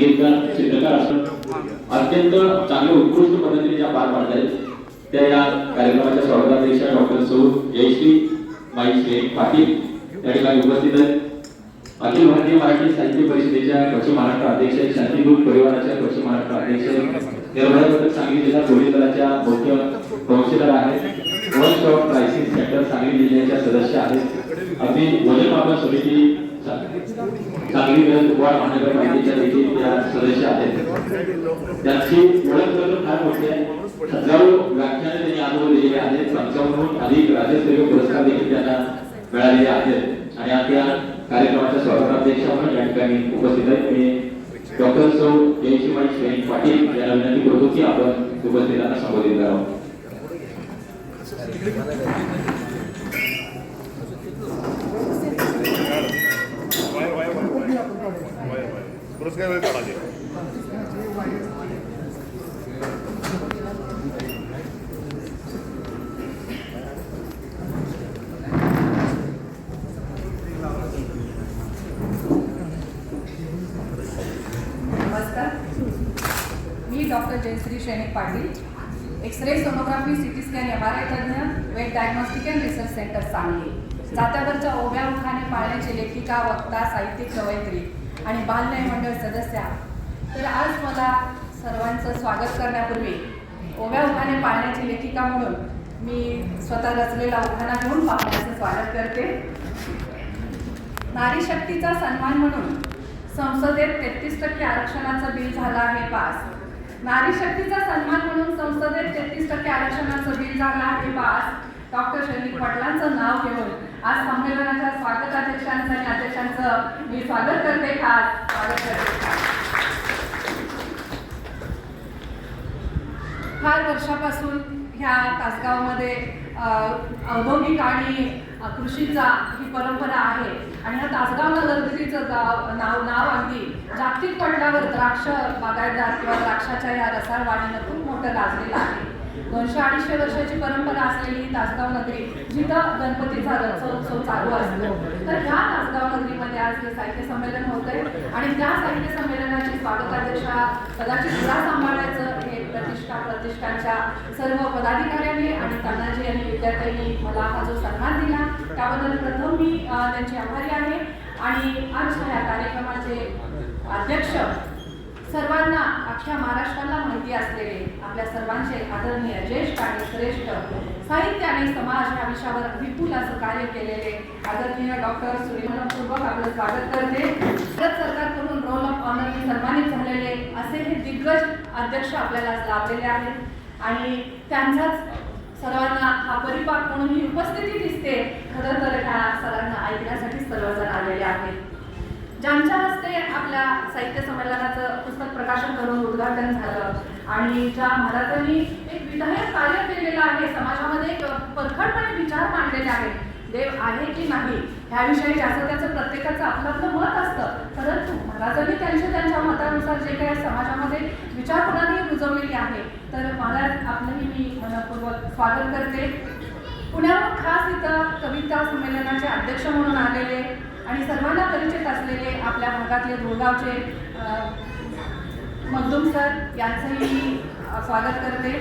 संगीतकार चित्रकार असं अत्यंत चांगल्या उत्कृष्ट पद्धतीने ज्या पार पाडत आहेत त्या या कार्यक्रमाच्या स्वागताध्यक्ष डॉक्टर सौ जयश्री माई श्रेणी पाटील या ठिकाणी उपस्थित आहेत। अखिल भारतीय मराठी साहित्य परिषदेच्या पश्चिम महाराष्ट्र अध्यक्ष, शांतिदूत परिवाराच्या पश्चिम महाराष्ट्र अध्यक्ष, निर्भया पथक सांगली जिल्हा पोलीस दलाच्या मुख्य कौन्सिलर आहेत, one stop crisis centre Sangli जिल्ह्याच्या सदस्य आहेत, अगदी वजन मापन समिती सांगली कुपवाड महानगरपालिकेच्या देखील त्या सदस्य आहेत। त्यांची ओळख करून फार मोठी आहे। हजारो व्याख्याने त्यांनी अनुभव दिलेले आहेत, 55हून अधिक राज्यस्तरीय पुरस्कार देखील त्यांना मिळालेले आहेत आणि आज या कार्यक्रमाच्या स्वागताध्यक्ष म्हणून या ठिकाणी उपस्थित आहेत। मी डॉक्टर सौ जयश्रीबाई श्रेणी पाटील यांना विनंती करतो की आपण उपस्थितांना संबोधित करावं। मी doctor Jayashree Shainik Patil, x ray sonography, CT scan, MRI तज्ञ, वेट diagnostic and research centre Sangli, जात्यावरच्या ओव्या उखाणे पाळण्याची लेखिका, वक्ता, साहित्यिक, कवयित्री आणि बालन्याय मंडळ सदस्य। तर आज मला सर्वांचं स्वागत करण्यापूर्वी ओव्या उखाणे पाळण्याची लेखिका म्हणून मी स्वतः रचलेला उखाणा घेऊन पाहुण्याचं स्वागत करते। नारी शक्तीचा सन्मान म्हणून संसदेत 33% आरक्षणाचं बिल झालं आहे पास। नारी शक्तीचा सन्मान म्हणून संसदेत 33% आरक्षणाचं बिल झालं आहे पास। डॉक्टर शैनिक पाटलांचं नाव घेऊन आज संमेलनाच्या स्वागताध्यक्षांचं आणि अध्यक्षांचं मी स्वागत करते, खास स्वागत करते। फार वर्षापासून ह्या तासगावमध्ये औद्योगिक आणि कृषीचा ही परंपरा आहे आणि ह्या तासगाव नगरगतीचं नाव अगदी जागतिक पटलावर द्राक्ष बागायतदार किंवा द्राक्षाच्या या रसाळवाडीनं खूप मोठं गाजलेलं आहे। 200-250 वर्षाची परंपरा असलेली तासगाव नगरी, जिथं गणपतीचा रथोत्सव चालू असतो, तर ह्या तासगाव नगरीमध्ये आज हे साहित्य संमेलन होत आहे आणि त्या साहित्य संमेलनाची स्वागताध्यक्षा कदाचित तुला सांभाळायचं हे प्रतिष्ठानच्या सर्व पदाधिकाऱ्यांनी आणि तानाजी आणि विद्यार्थ्यांनी मला हा जो सन्मान दिला त्याबद्दल प्रथम मी त्यांचे आभारी आहे। आणि आज या कार्यक्रमाचे अध्यक्ष, सर्वांना अख्ख्या महाराष्ट्राला माहिती असलेले आपल्या सर्वांचे आदरणीय ज्येष्ठ आणि श्रेष्ठ साहित्य आणि समाज या विषयावर विपुल असं कार्य केलेले आदरणीय डॉक्टर सूर्यमनपूर्वक आपलं स्वागत करते। भारत सरकारकडून रोल ऑफ ऑनरने सन्मानित झालेले असे हे दिग्गज अध्यक्ष आपल्याला लाभलेले आहेत आणि त्यांचाच सर्वांना हा परिपाक म्हणून ही उपस्थिती दिसते। खरं तर ह्या सरांना ऐकण्यासाठी सर्वजण आलेले आहेत। ज्यांच्या हस्ते आपल्या साहित्य संमेलनाचं पुस्तक प्रकाशन करून उद्घाटन झालं आणि ज्या महाराजांनी एक विधायक कार्य केलेलं आहे, समाजामध्ये एक परखडपणे विचार मांडलेले आहेत, देव आहे की नाही ह्याविषयी ज्याचं त्याचं प्रत्येकाचं आपलं मत असतं, परंतु महाराजांनी त्यांच्या मतानुसार जे काही समाजामध्ये विचारप्रणाली रुजवलेली आहे, तर महाराज आपलंही मी मनपूर्वक स्वागत करते। पुण्याहून खास इथं कविता संमेलनाचे अध्यक्ष म्हणून आलेले आणि सर्वांना परिचित असलेले आपल्या भागातले धुळगावचे मगदूम सर यांचंही मी स्वागत करते।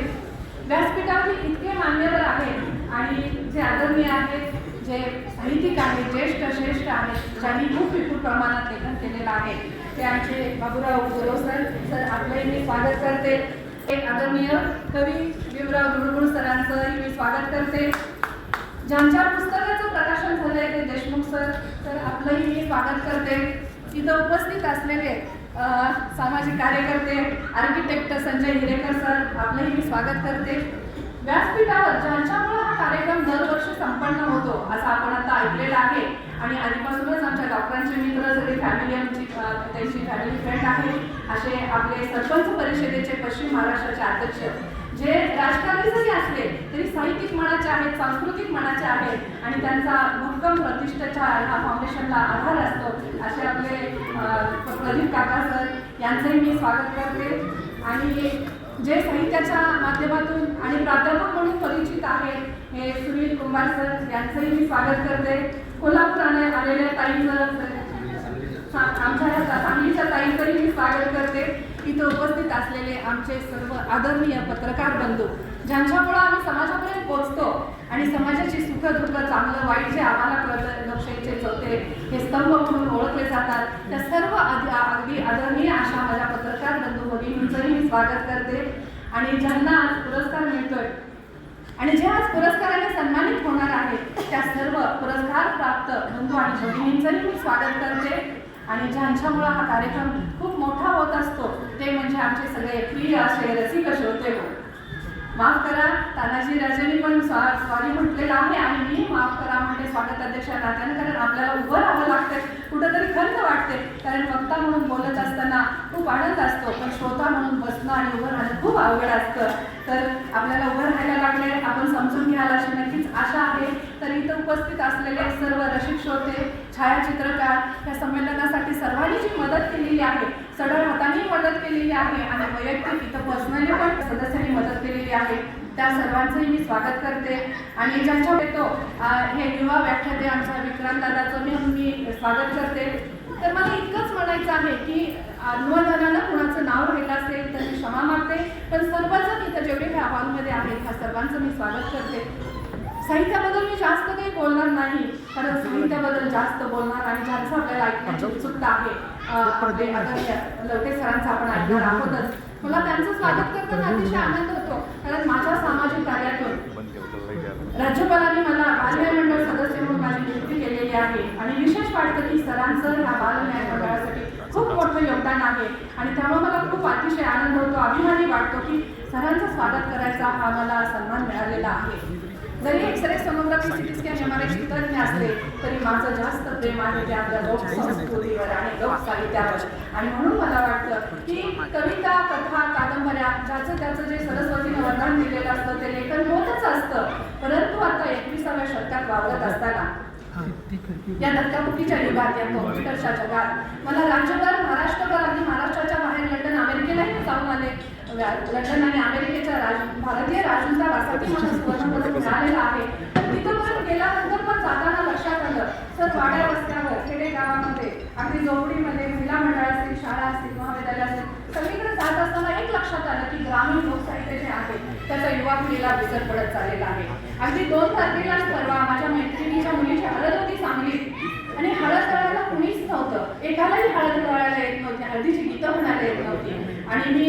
व्यासपीठावरील इतके मान्यवर आहेत आणि जे आदरणीय आहेत, जे साहित्यिक आहेत, ज्येष्ठ श्रेष्ठ आहेत, ज्यांनी खूप विपुल प्रमाणात लेखन केलेलं आहे, ते आमचे बाबूराव गुरव सर आपलंही मी स्वागत करते। एक आदरणीय कवी भीमराव गुरुगुळ सरांचंही मी स्वागत करते। ज्यांच्या पुस्तकाचं प्रकाशन झालंय ते देशमुख सर आपलंही मी स्वागत करते। इथं उपस्थित असलेले सामाजिक कार्यकर्ते, आर्किटेक्ट संजय हिरेकर सर आपलंही मी स्वागत करते। व्यासपीठावर ज्यांच्यामुळे हा कार्यक्रम दरवर्षी संपन्न होतो असं आपण आता ऐकलेलं आहे आणि आधीपासूनच आमच्या डॉक्टरांचे मित्र, सगळी फॅमिली आमची त्यांची फॅमिली फ्रेंड आहे, असे आपले सरपंच परिषदेचे पश्चिम महाराष्ट्राचे अध्यक्ष, जे राजकारणी जरी असले तरी साहित्यिक मनाचे आहेत, सांस्कृतिक मनाचे आहेत आणि त्यांचा भक्कम प्रतिष्ठेच्या ह्या फाउंडेशनला आधार असतो, असे आपले प्रदीप काका सर यांचंही मी स्वागत करते। आणि जे साहित्याच्या माध्यमातून आणि प्राध्यापक म्हणून परिचित आहेत हे सुनील कुंभार सर यांचंही मी स्वागत करते। कोल्हापूर आलेल्या ताईंचं, आमच्या सांगलीच्या ताईंचंही मी स्वागत करते। आमचे सर्व आदरणीय पत्रकार बंधू, ज्यांच्यामुळे आम्ही समाजापर्यंत पोहोचतो आणि समाजाची सुख दुःख चांगलं वाईट जे आम्हाला कळतं, लोकशाहीचे चौथे हे स्तंभ म्हणून ओळखले जातात, त्या सर्व अगदी आदरणीय अशा माझ्या पत्रकार बंधू भगिनींचंही मी स्वागत करते. आणि ज्यांना आज पुरस्कार मिळतोय आणि जे आज पुरस्काराने सन्मानित होणार आहेत त्या सर्व पुरस्कार प्राप्त बंधू आणि भगिनींचंही मी स्वागत करते. आणि ज्यांच्यामुळे हा कार्यक्रम खूप मोठा होत असतो ते म्हणजे आमचे सगळे प्रिय असे रसिक श्रोते हो. माफ करा, तानाजी राजेंनी पण सॉरी म्हटलेलं आहे आणि मी माफ करा म्हणते स्वागताध्यक्ष नात्याने, कारण आपल्याला उभं राहावं लागतंय, कुठंतरी खंत वाटते, कारण वक्ता म्हणून बोलत असताना खूप आनंद असतो, पण श्रोता म्हणून बसणं आणि उभं राहणं खूप अवघड असतं. तर आपल्याला उभं राहायला लागले, आपण समजून घ्याल अशी नक्कीच आशा आहे. तर इथं उपस्थित असलेले सर्व रसिक श्रोते, छायाचित्रकार, या संमेलनासाठी सर्वांनी जी मदत केलेली आहे, सढळ हाताने मदत केलेली आहे आणि वैयक्तिक इथं पर्सनली पण सदस्यांनी मदत केलेली आहे, त्या सर्वांचंही मी स्वागत करते. आणि ज्यांच्या येतो हे युवा व्याख्याते आमच्या विक्रांत दादाचं मी स्वागत करते. तर मला इतकंच म्हणायचं आहे की अनुवादानं कुणाचं नाव राहिलं असेल तर मी क्षमा मागते, पण सर्वजण इथं जेवढे ह्या हॉलमध्ये आहेत ह्या सर्वांचं मी स्वागत करते. साहित्याबद्दल मी जास्त काही बोलणार नाही, कारण साहित्याबद्दल जास्त बोलणार आणि ज्यांचं आपल्याला ऐकण्याची उत्सुकता आहे लवटे सरांचं आपण ऐकणार आहोतच. मला त्यांचं स्वागत करताना अतिशय आनंद होतो, कारण माझ्या सामाजिक कार्यातून राज्यपालांनी मला बालन्याय मंडळ सदस्य म्हणून माझी नियुक्ती केलेली आहे आणि विशेष वाटतं की सरांचं ह्या बालन्याय मंडळासाठी खूप मोठं योगदान आहे आणि त्यामुळे मला खूप अतिशय आनंद होतो, अभिमानी वाटतो की सरांचं स्वागत करायचा हा मला सन्मान मिळालेला आहे. जरी x ray sonography CT scan MRI तज्ञ असले तरी माझं जास्त प्रेम आहे ते आपल्या लोकसंस्कृतीवर आणि लोकसाहित्यावर. आणि म्हणून मला वाटतं की कविता, कथा, कादंबऱ्या ज्याचं त्याचं जे सरस्वतीने वरदान दिलेलं असतं ते लेखन होतच असतं, परंतु आता 21व्या शतकात वावरत असताना या धक्काबुक्कीच्या युगात, या कॉम्प्युटरच्या जगात मला राज्यभर, महाराष्ट्रभर, अगदी महाराष्ट्राच्या बाहेर लंडन, अमेरिकेलाही जाऊन आले. लंडन आणि अमेरिकेच्या भारतीय राजूंचा वासाती मला सुवर्णपदक मिळालेला आहे. तिथं गेल्यानंतर पण जाताना लक्षात आलं तर वाड्या रस्त्यावर, खेडेगावामध्ये, अगदी झोपडीमध्ये, महिला मंडळ असतील, शाळा असतील, महाविद्यालय असतील, सगळीकडे जात असताना एक लक्षात आलं की ग्रामीण लोकसाहित्य जे आहे त्याचा युवा पिढीला विसर पडत चाललेला आहे. अगदी 2 तारखेलाच परवा माझ्या मैत्रिणीच्या मुलीची हळद होती सांगलीत आणि हळद तळायला कुणीच नव्हतं, एकालाही हळद तळायला येत नव्हती, हळदीची गीतं म्हणायला येत नव्हती. आणि मी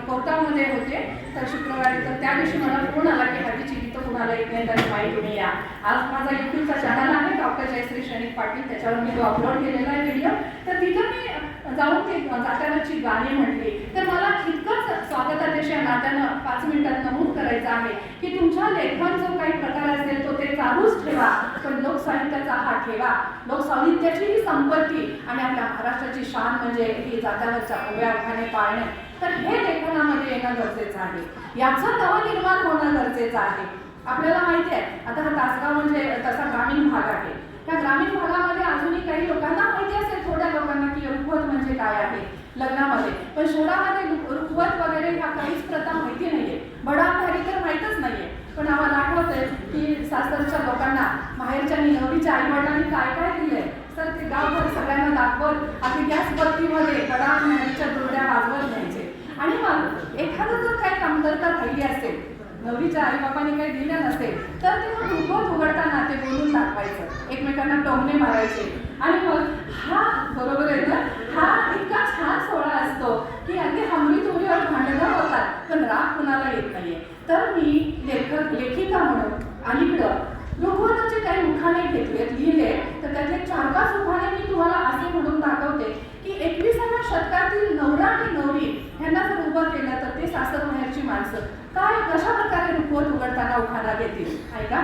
कोर्टामध्ये होते तर शुक्रवारी, तर त्या दिवशी मला फोन आला की हळदीची गीतं कुणाला येत नाही तर बाई तुम्ही या. आज माझा यूट्यूबचा चॅनल आहे डॉक्टर जयश्री शनिक पाटील, त्याच्यावर मी तो अपलोड केलेला आहे व्हिडिओ, तर तिथं मी जाऊन ते जात्यावरची गाणी म्हटली. तर मला इतकंच स्वागताध्यक्ष या नात्यानं 5 मिनिटात नमूद करायचं आहे की तुमच्या लेखन जो काही प्रकार असेल तो ते चालूच ठेवा, पण लोकसाहित्याचा हा ठेवा, लोकसाहित्याची ही संपत्ती आणि आपल्या महाराष्ट्राची शान म्हणजे ही जात्यावरच्या उभ्या उठाने पाळणे, तर हे लेखनामध्ये येणं गरजेचं आहे, याचं नवनिर्माण होणं गरजेचं आहे. आपल्याला माहिती आहे आता हा तासगाव म्हणजे तसा ग्रामीण भाग आहे, त्या ग्रामीण भागामध्ये अजूनही काही लोकांना माहिती असेल, थोड्या लोकांना की रुखवत म्हणजे काय आहे लग्नामध्ये, पण शहरामध्ये रुखवत वगैरे ह्या काहीच प्रथा माहिती नाहीये, बडामधारी तर माहीतच नाहीये. पण आम्हाला आठवतंय की सासरच्या लोकांना माहेरच्या नवरीच्या आईवडिलांनी काय काय दिलंय, तर ते गावभर सगळ्यांना दाखवत आधी गॅस बत्तीमध्ये बडामधारीच्या दुर्ड्या वाजवत न्यायचे. आणि मग एखादं जर काही कमतरता राहिली असेल, नवरीच्या आईबापांनी काही दिलं नसेल, तर ते मग रुखवत उघडताना ते बोलून दाखवायचं, एकमेकांना टोमणे मारायचे. आणि मग हा बरोबर आहे ना, हा इतका छान सोहळा असतो की अगदी हमरी तुमरीवर भांडणं होतात पण राग कुणाला येत नाहीये. तर मी लेखिका म्हणून अलीकडं रुखवताचे काही उखाणे घेतले, लिहिले, तर त्यातले 4-5 उखाणे मी तुम्हाला असे म्हणून दाखवते की 21व्या शतकातील नवरा आणि नवरी ह्यांना जर उभं केलं तर ते सासर माहेरची माणसं काय कशा प्रकारे रुखवत उघडताना उखाणा घेतील. ऐका.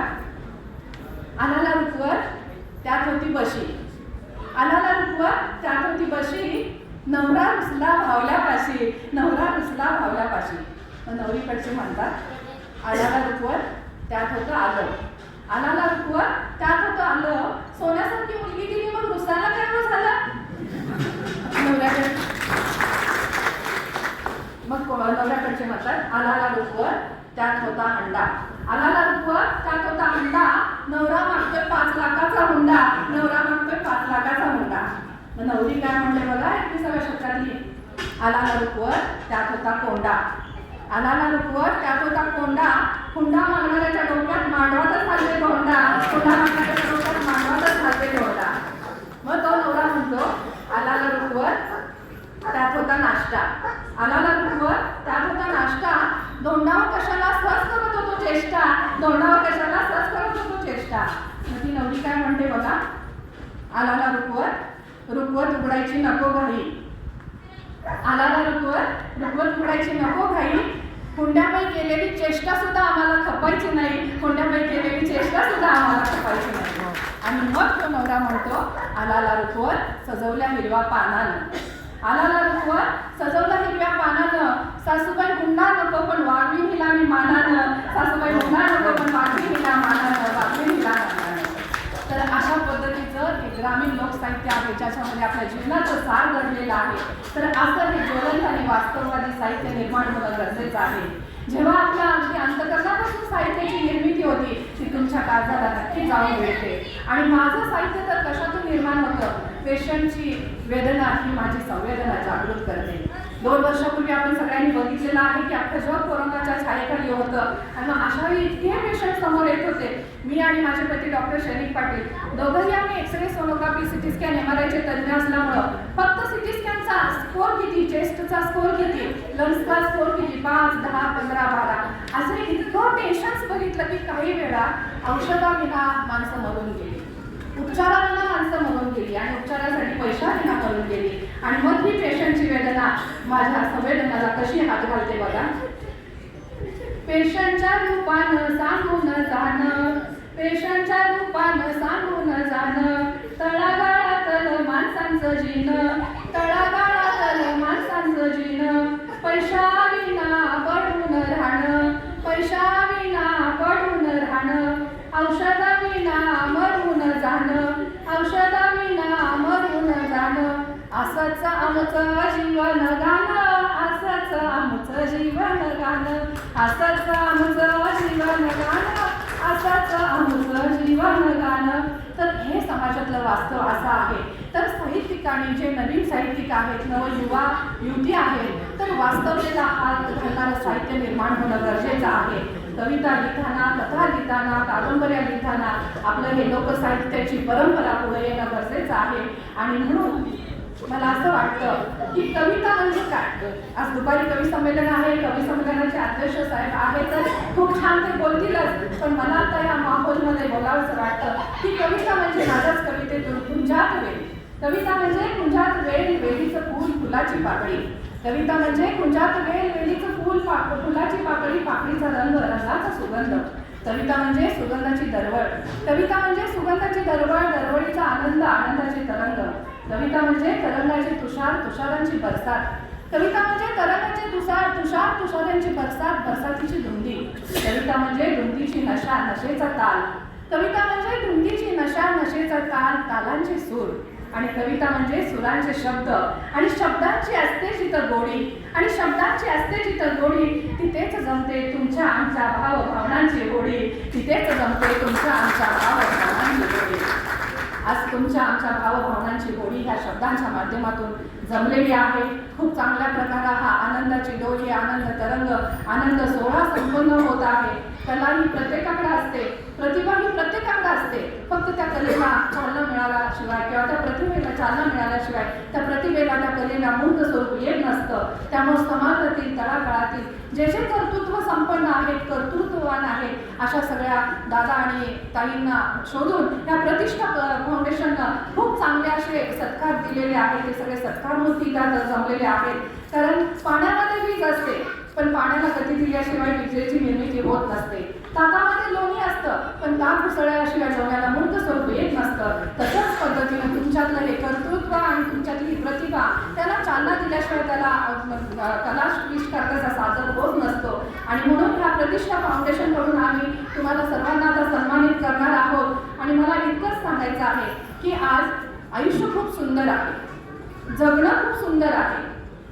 आलाला रुखवत त्यात होती बशी, आलाला रुखवत त्यात होती बशी, नवरा रुसला भावल्यापाशी, नवरा रुसला भावल्यापाशी. नवरीकडचे म्हणतात आलाला रुखवत त्यात होतं आलं, आलाला रुखवत त्यात होतं आलं, सोन्यासारखी मुलगी दिली मग रुसायला काय झालं. नवऱ्याकडचे म्हणतात आलाला रुखवत त्यात होता अंडा, आलाला रुखवत त्यात होता अंडा, नवरा मागतोय 5 लाखाचा हुंडा, नवरा मागतोय 5 लाखाचा हुंडा. नवरी काय म्हणते बघा 21व्या शतकातली, आला ना रुखवर त्यात होता कोंडा. आला ना रुखवर त्यात होता कोंडा. हुंडा मागणाऱ्याच्या डोक्यात मांडवातच हलवे धोंडा. हुंडा मागणाऱ्याच्या डोक्यात मांडवातच हलवे धोंडा. मग तो नवरा म्हणतो आला ना रुखवर त्यात होता नाश्ता. आला ना रुखवर त्यात होता नाश्ता. धोंडावर कशाला सहज करत होतो चेष्टा. धोंडावर कशाला सहज करत होतो चेष्टा. मग ती नवरी काय म्हणते बघा. आला ना रुखवर उघडायची नको घाई. आला ना रुखवर उघडायची नको घाई. हुंड्याबाई केलेली चेष्टा सुद्धा आम्हाला खपायची नाही. हुंड्याबाई केलेली चेष्टा सुद्धा आम्हाला खपायची नाही. आणि मग तो नवरा म्हणतो आला रुखवर सजवल्या हिरव्या पानानं. आला ना रुखवर सजवल्या हिरव्या पानानं. सासूबाई हुंडा नको पण वाढवी हिला मी मानानं. सासूबाई हुंडा नको पण वाढवी हिला मानानं. वाढवी हिला मानानं. तर अशा पद्धतीचं हे ग्रामीण लोकसाहित्य आहे ज्याच्यामध्ये आपल्या जीवनाचं सार घडलेलं आहे. तर असं हे ज्वलंत आणि वास्तववादी साहित्य निर्माण होणं गरजेचं आहे. जेव्हा आपल्या अगदी अंतकरणापासून साहित्याची निर्मिती होती ती तुमच्या काळजाला नक्की जाऊन मिळते. आणि माझं साहित्य तर कशातून निर्माण होतं. पेशंटची वेदना ही माझी संवेदना जागृत करते. 2 वर्षापूर्वी आपण सगळ्यांनी बघितलेलं आहे की अख्खं जग कोरोनाच्या छायेखाली होतं. आणि मग अशा वेळी इतके पेशंट समोर येत होते. मी आणि माझे पती डॉक्टर शैनिक पाटील दोघंही आम्ही एक्सरे सोनोग्राफी सिटी स्कॅन MRIचे तज्ज्ञ असल्यामुळं फक्त सिटी स्कॅनचा स्कोर किती, चेस्टचा स्कोर किती, लंग्सचा स्कोर किती, 5, 10, 15, 12 असे इतकं पेशंट्स बघितलं की काही वेळा औषधाविना माणसं मरून गेली. उपचाराविना माणसं मरून गेली आणि उपचारासाठी पैशाविना मरून गेली. आणि मग ही पेशंटची वेदना माझ्या संवेदनाला कशी हात घालते बघा. पेशंटच्या रूपानं सांगून जाणं. पेशंटच्या रूपानं सांगून जाणं. तळागाळातलं माणसांचं जीणं. तळागाळातलं माणसांचं जीणं. पैशाविना पडून राहणं. पैशाविना पडून राहणं. औषधाविना मरून जाणं. औषधाविना मरून जाणं. असंच आमचं जीवन गाणं. असंच आमचं जीवन गाणं. असंच आमचं जीवन गाणं. असंच आमचं जीवन गाणं. तर हे समाजातलं वास्तव असं आहे. तर साहित्यिकांनी जे नवीन साहित्यिक आहेत, नवयुवा युवती आहेत, तर वास्तवतेला हात घालणारं साहित्य निर्माण होणं गरजेचं आहे. कविता लिहिताना, कथा लिहिताना, कादंबऱ्या लिहिताना आपलं हे लोकसाहित्याची परंपरा पुढे येणं गरजेचं आहे. आणि म्हणून मला असं वाटतं की कविता म्हणजे काय. आज दुपारी कवी संमेलन आहे. कवी संमेलनाचे अध्यक्ष साहेब आहेत तर खूप छान ते बोलतीलच. पण मला आता या माहोलमध्ये बोलावंसं वाटतं की कविता म्हणजे माझ्याच कवितेतून कुंजात वेल. कविता म्हणजे कुंजात वेल, वेलीचं फूल, फुलाची पाकळी. कविता म्हणजे कुंजात वेल, वेलीचं फूल, फुलाची पाकळी, पाकळीचा रंग, रंगाचा सुगंध. कविता म्हणजे सुगंधाची दरवळ. कविता म्हणजे सुगंधाची दरवळ, दरवळीचा आनंद, आनंदाची तरंग. कविता म्हणजे तरंगाचे तुषार, तुषारांची बरसात. कविता म्हणजे तरंगाचे तुषार, तुषार, तुषारांची बरसात, बरसातीची धुंदी. कविता म्हणजे धुंदीची नशा, नशेचा ताल. कविता म्हणजे धुंदीची नशा, नशेचा ताल, तालांचे सूर. आणि कविता म्हणजे सुरांचे शब्द. आणि शब्दांची असते जिथं गोडी. आणि शब्दांची असते जिथं गोडी तिथेच जमते तुमच्या आमच्या भावभावनांची गोडी. तिथेच जमते तुमच्या आमच्या भावभावनांची गोडी. आज तुमच्या आमच्या भावभावनांची गोडी ह्या शब्दांच्या माध्यमातून जमलेली आहे. खूप चांगल्या प्रकारे हा आनंदाची डोली, आनंद तरंग, आनंद सोहळा संपन्न होत आहे. कला ही प्रत्येकाकडे असते, प्रतिभा ही प्रत्येकाकडे असते. फक्त त्या कलेला चालना मिळाल्याशिवाय किंवा त्या प्रतिभेला चालना मिळाल्याशिवाय त्या प्रतिभेला, त्या कलेला मूर्त स्वरूप येत नसतं. त्यामुळे समाजातील तळागाळातील जे जे कर्तृत्व संपन्न आहेत, कर्तृत्ववान आहेत, अशा सगळ्या दादा आणि ताईंना शोधून या प्रतिष्ठा फाउंडेशननं खूप चांगले असे सत्कार दिलेले आहेत. ते सगळे सत्कार मूर्ती त्यात जमलेले आहेत. कारण पाण्यामध्ये वीज असते पण पाण्याला गती दिल्याशिवाय विजेची निर्मिती होत नसते. ताकामध्ये लोणी असतं पण ताक घुसळल्याशिवाय लोण्याला मूर्त स्वरूप येत नसतं. तशाच पद्धतीने तुमच्यातलं हे कर्तृत्व आणि तुमच्यातली ही प्रतिभा त्याला चालना दिल्याशिवाय त्याला कलाविष्कारकाचा साधक होत नसतो. आणि म्हणून ह्या प्रतिष्ठा फाउंडेशनकडून आम्ही तुम्हाला सर्वांना आता सन्मानित करणार आहोत. आणि मला इतकंच सांगायचं आहे की आज आयुष्य खूप सुंदर आहे, जगणं खूप सुंदर आहे.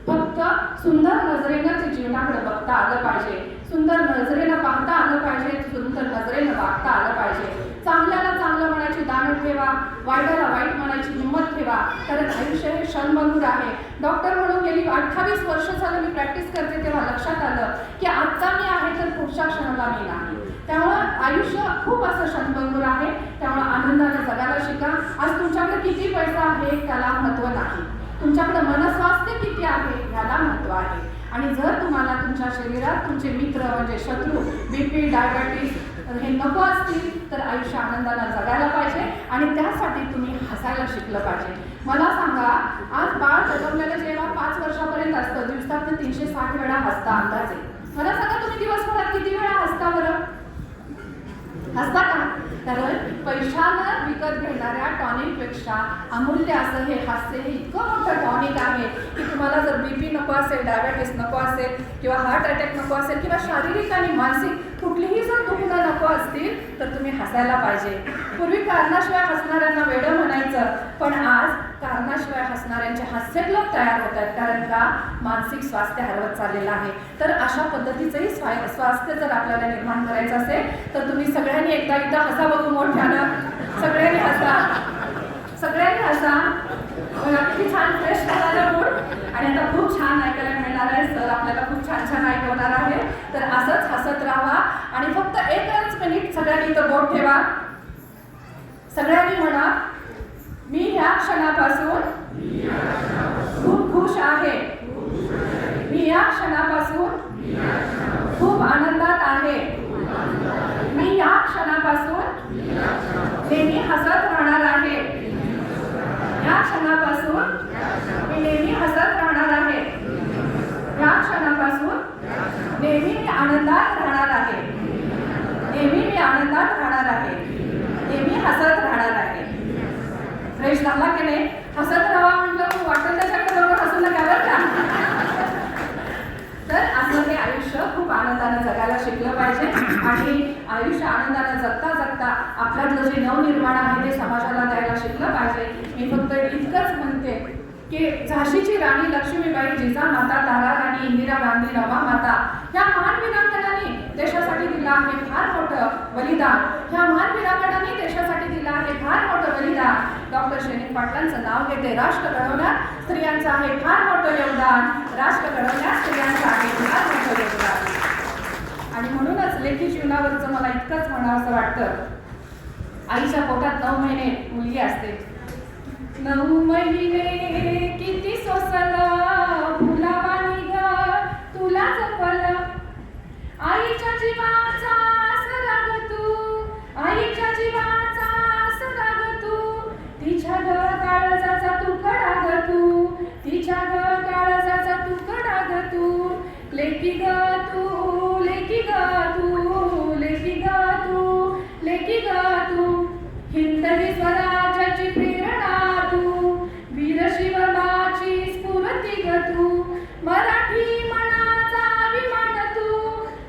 फक्त सुंदर नजरेनं ते जीवनाकडे बघता आलं पाहिजे. सुंदर नजरेनं पाहता आलं पाहिजे. सुंदर नजरेनं वागता आलं पाहिजे. चांगल्याला चांगलं म्हणायची दानत ठेवा, वाईटाला वाईट म्हणायची हिंमत ठेवा, कारण आयुष्य हे क्षणभंगूर आहे. डॉक्टर म्हणून गेली 28 वर्ष झालं मी प्रॅक्टिस करते, तेव्हा लक्षात आलं की आजचा मी आहे तर पुढच्या क्षणाला मी नाही. त्यामुळं आयुष्य खूप असं क्षणभंगूर आहे. त्यामुळे आनंदाने जगायला शिका. आज तुमच्याकडे किती पैसा आहे त्याला महत्त्व नाही, तुमच्याकडे मनस्वास्थ्य किती आहे याला महत्त्व आहे. आणि जर तुम्हाला तुमच्या शरीरात तुमचे मित्र म्हणजे शत्रू BP, डायबिटीस हे नको असतील तर आयुष्य आनंदाने जगायला पाहिजे आणि त्यासाठी तुम्ही हसायला शिकलं पाहिजे. मला सांगा, आज बाळ जन्मलेलं जेव्हा 5 वर्षापर्यंत असतं, दिवसात 360 वेळा हसता अंदाजे. मला सांगा तुम्ही दिवसभरात किती वेळा हसता बरं? हसता का? कारण पैशानं विकत घेणाऱ्या टॉनिकपेक्षा अमूल्य असं हे हास्य हे इतकं मोठं टॉनिक आहे की तुम्हाला जर BP नको असेल, डायबिटीस नको असेल किंवा हार्ट अटॅक नको असेल किंवा शारीरिक आणि मानसिक कुठलीही जर दुखणं नको असतील तर तुम्ही हसायला पाहिजे. पूर्वी कारणाशिवाय हसणाऱ्यांना वेडं म्हणायचं, पण आज कारणाशिवाय हसणाऱ्यांचे हास्यक्लब तयार होत आहेत. कारण का? मानसिक स्वास्थ्य हरवत चाललेलं आहे. तर अशा पद्धतीचंही स्वास्थ्य जर आपल्याला निर्माण करायचं असेल तर तुम्ही सगळ्यांनी एकदा हसा बघू मोठ्यानं. सगळ्यांनी हसा, सगळ्यांनी हसा. किती छान फ्रेश झालेला मूड. आणि आता खूप छान ऐकायला मिळणार आहे. सर आपल्याला खूप छान छान ऐकवणार आहे. तर असंच हसत राहा आणि फक्त एकच मिनिट सगळ्यांनी इथं बोट ठेवा. सगळ्यांनी म्हणा, मी ह्या क्षणापासून खूप खुश आहे. मी या क्षणापासून खूप आनंदात आहे. मी या क्षणापासून नेहमी हसत राहणार आहे. या क्षणापासून मी नेहमी हसत राहणार आहे. या क्षणापासून नेहमी मी आनंदात राहणार आहे. नेहमी मी आनंदात राहणार आहे. नेहमी हसत राहणार आहे. फ्रेश झाला की नाही? हसत राहा म्हटलं वाटत त्याच्याकडे बरोबर हसू नका बरं का. तर असं हे आयुष्य खूप आनंदाने जगायला शिकलं पाहिजे आणि आयुष्य आनंदाने जगता जगता आपल्यातलं जे नवनिर्माण आहे ते समाजाला द्यायला शिकलं पाहिजे. मी फक्त इतकंच म्हणते की झाशीची राणी लक्ष्मीबाई, जिजामाता, तारा राणी, इंदिरा गांधी, रमा माता ह्या महान वीरांगणांनी देशासाठी दिलं आहे फार मोठं बलिदान. ह्या महान वीरांगणांनी देशासाठी दिलं आहे फार मोठं बलिदान. डॉक्टर श्रीनिवास पाटलांचं नाव घेते. राष्ट्र घडवण्यात स्त्रियांचं आहे फार मोठं योगदान. राष्ट्र घडवण्यात स्त्रियांचं आहे फार मोठं योगदान. आणि म्हणूनच लेखी जीवनावरचं मला इतकंच म्हणावं असं वाटतं. आईच्या पोटात 9 महिने मुलगी असते. 9 महिने किती सोसलं फुलावानी ग तुला जपलं. आईच्या जीवाचा सराग तू, आईच्या जीवाचा सराग तू. तिच्या ग काळजाचा तुकडा ग तू, तिच्या ग काळजाचा तुकडा ग तू. लेकी ग तू, लेकी ग तू, लेकी ग तू, लेकी ग तू. हिंदवी स्वराज्याची प्रेरणा तू, वीर शिवबाची स्फूर्ती ग तू. मराठी मनाचा अभिमान तू,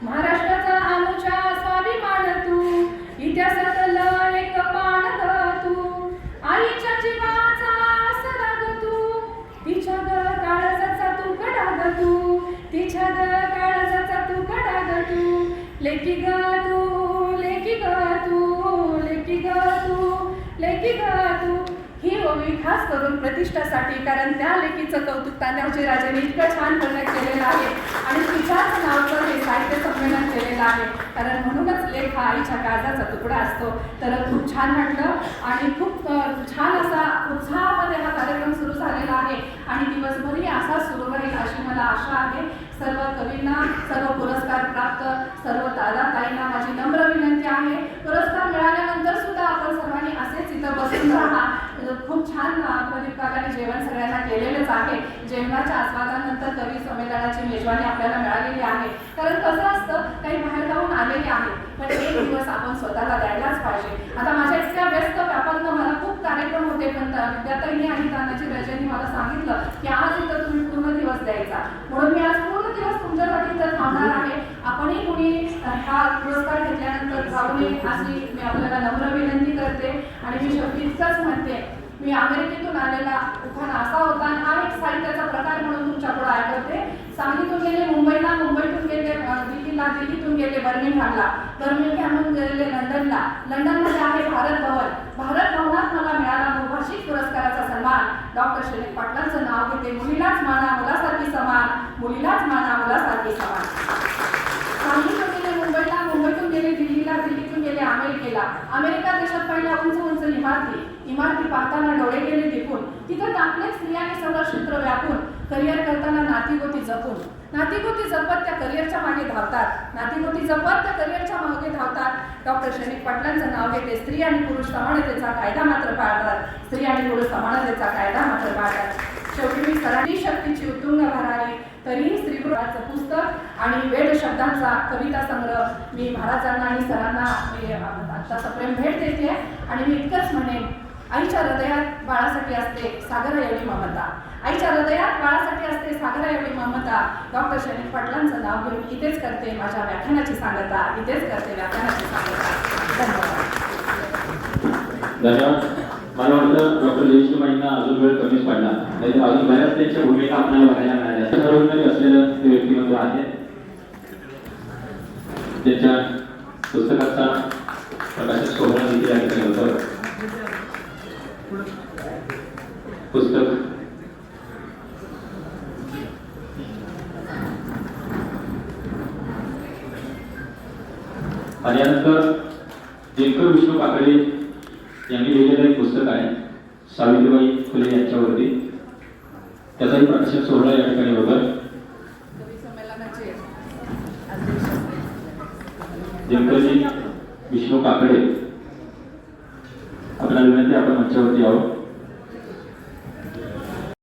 महाराष्ट्राचा आमच्या स्वाभिमान तू. इतिहासातलं एक पान ग तू, आईच्या जीवाचा सराग तू. तिच्या ग काळजाचा तुकडा ग तू, तिच्या ग काळजाचा तुकडा ग तू. लेकी ग तू, लेकी ग तू, लेकी ग तू, लेकी ग तू. ही ओवी खास करून प्रतिष्ठासाठी, कारण त्या लेकीचं कौतुक तान्हाजी राजांनी इतकं छान केलेलं आहे आणि तिच्याच नावाचं हे साहित्य संमेलन केलेलं आहे. कारण म्हणूनच लेख हा आईच्या काळजाचा तुकडा असतो. तर खूप छान वाटलं आणि खूप छान असा उत्साहामध्ये हा कार्यक्रम सुरू झालेला आहे आणि दिवसभरही असा सुरू राहील अशी मला आशा आहे. सर्व कवींना, सर्व पुरस्कार प्राप्त सर्व ताईंना माझी नम्र विनंती आहे. पुरस्कार मिळाल्यानंतर सुद्धा आपण सर्वांनी असेच इथं बसून राहा. खूप छान प्रदीप काकांनी जेवण सगळ्यांना केलेलंच आहे. जेवणाच्या आस्वादानंतर कवी संमेलनाची मेजवानी आपल्याला मिळालेली आहे. कारण कसं असतं, काही बाहेरगावून आलेले आहे पण एक दिवस आपण स्वतःला द्यायलाच पाहिजे. आता माझ्या इतक्या व्यस्त व्यापारनं मला खूप कार्यक्रम होते, पण विद्याताईंनी आणि तानाजी राजांनी मला सांगितलं की आज इथं तुम्ही पूर्ण दिवस द्यायचा, म्हणून मी आज पूर्ण दिवस तुमच्यासाठी इथं थांबणार आहे. आपणही कुणी हा पुरस्कार घेतल्यानंतर जाऊ नये अशी मी आपल्याला नम्र विनंती करते. आणि मी शेवटी इतकंच म्हणते मी अमेरिकेतून आलेला उखाणा असा होता आणि हा एक साहित्याचा प्रकार म्हणून तुमच्या पुढे ऐकवते. सांगलीतून गेले मुंबईला, मुंबईतून गेले दिल्लीला, दिल्लीतून गेले बर्मिंगहॅमहून गेले लंडनला, लंडनमध्ये आहे भारत भवन, भारत भवनात मला मिळाला बहुभाषिक पुरस्काराचा सन्मान. डॉक्टर शैलेश पाटलांचं नाव घेते. मुलीलाच माना मुलासारखी समान, मुलीलाच माना मुलासारखी समान. सांगलीतून गेले मुंबईला, मुंबईतून गेले दिल्लीला, दिल्लीतून गेले अमेरिकेला, अमेरिका देशात पहिल्या उंच उंच इमारती पाहताना डोळे गेले दिपून, तिथं टाकले स्त्रियांनी सगळं क्षेत्र व्यापून, करिअर करताना नातीगोती जपून, नातीगोती जपत त्या करिअरच्या मागे धावतात, नातीगोती जपत त्या करिअरच्या मागे धावतात. डॉक्टर शैलेश पाटलांचं नाव घेते. स्त्री आणि पुरुष समानतेचा कायदा मात्र पाळतात, स्त्री आणि पुरुष समानतेचा कायदा मात्र पाळतात. शेवटी मी सरांनी शक्तीची उत्तुंग भरारी, तरीही स्त्रीपुरुषाचं पुस्तक आणि वेद शब्दांचा कविता संग्रह मी महाराजांना आणि सरांना मी आता सप्रेम भेट देते. आणि मी इतकंच म्हणेन, आईच्या हृदयात बाळासाठी असते सागरा एवढी ममता, आईच्या हृदयात बाळासाठी असते सागरा एवढी ममता. डॉक्टर शैलेश पाटलांचं नाव घेऊन इथेच करते माझ्या व्याख्यानाची सांगता, इथेच करते व्याख्यानाची सांगता. धन्यवाद. मला वाटतं डॉक्टर जयश्रीबाईंना अजून वेळ कमीच पडला, नाही तर अजून बऱ्याच त्यांच्या भूमिका आपल्याला बघायला मिळाल्या. ठरवून असलेलं ते व्यक्तिमत्व आहे. त्यांच्या पुस्तकाचा प्रकाशित सोहळा देखील या ठिकाणी होतं. पुस्तक आणि यानंतर दिनकर विष्णू काकडे यांनी लिहिलेलं एक पुस्तक आहे सावित्रीबाई फुले यांच्यावरती, त्याचाही प्रकाशन सोहळा या ठिकाणी होता. दिनकरजी विष्णू काकडे, आपल्याला विनंती आपण मंचावरती यावं.